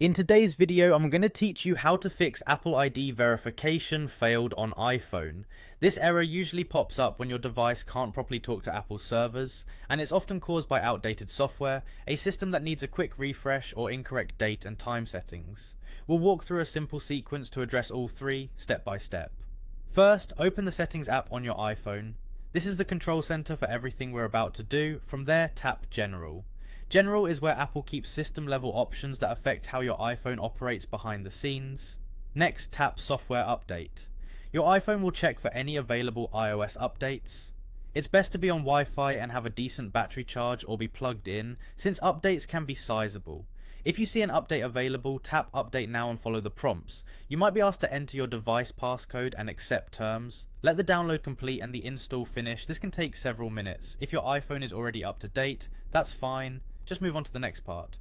In today's video, I'm going to teach you how to fix Apple ID verification failed on iPhone. This error usually pops up when your device can't properly talk to Apple's servers, and it's often caused by outdated software, a system that needs a quick refresh, or incorrect date and time settings. We'll walk through a simple sequence to address all three, step by step. First, open the Settings app on your iPhone. This is the control center for everything we're about to do. From there, tap General. General is where Apple keeps system level options that affect how your iPhone operates behind the scenes. Next, tap Software Update. Your iPhone will check for any available iOS updates. It's best to be on Wi-Fi and have a decent battery charge or be plugged in, since updates can be sizable. If you see an update available, tap Update Now and follow the prompts. You might be asked to enter your device passcode and accept terms. Let the download complete and the install finish. This can take several minutes. If your iPhone is already up to date, that's fine. Just move on to the next part.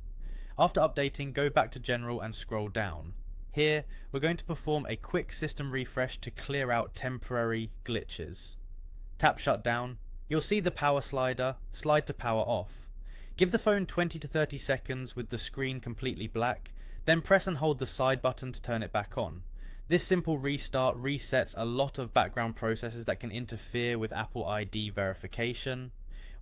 After updating, go back to General and scroll down. Here, we're going to perform a quick system refresh to clear out temporary glitches. Tap Shutdown. You'll see the power slider. Slide to power off. Give the phone 20 to 30 seconds with the screen completely black, then press and hold the side button to turn it back on. This simple restart resets a lot of background processes that can interfere with Apple ID verification.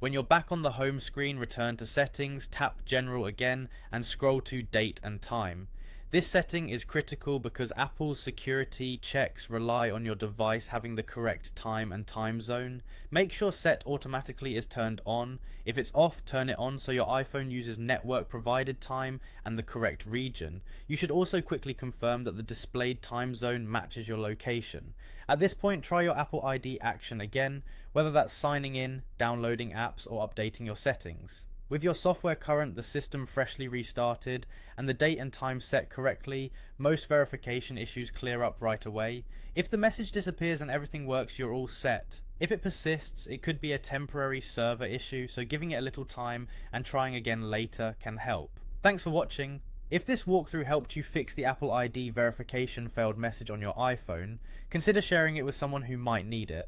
When you're back on the home screen, return to Settings, tap General again, and scroll to Date and Time. This setting is critical because Apple's security checks rely on your device having the correct time and time zone. Make sure Set Automatically is turned on. If it's off, turn it on so your iPhone uses network provided time and the correct region. You should also quickly confirm that the displayed time zone matches your location. At this point, try your Apple ID action again, whether that's signing in, downloading apps, or updating your settings. With your software current, the system freshly restarted, and the date and time set correctly, most verification issues clear up right away. If the message disappears and everything works, you're all set. If it persists, it could be a temporary server issue, so giving it a little time and trying again later can help. Thanks for watching. If this walkthrough helped you fix the Apple ID verification failed message on your iPhone, consider sharing it with someone who might need it.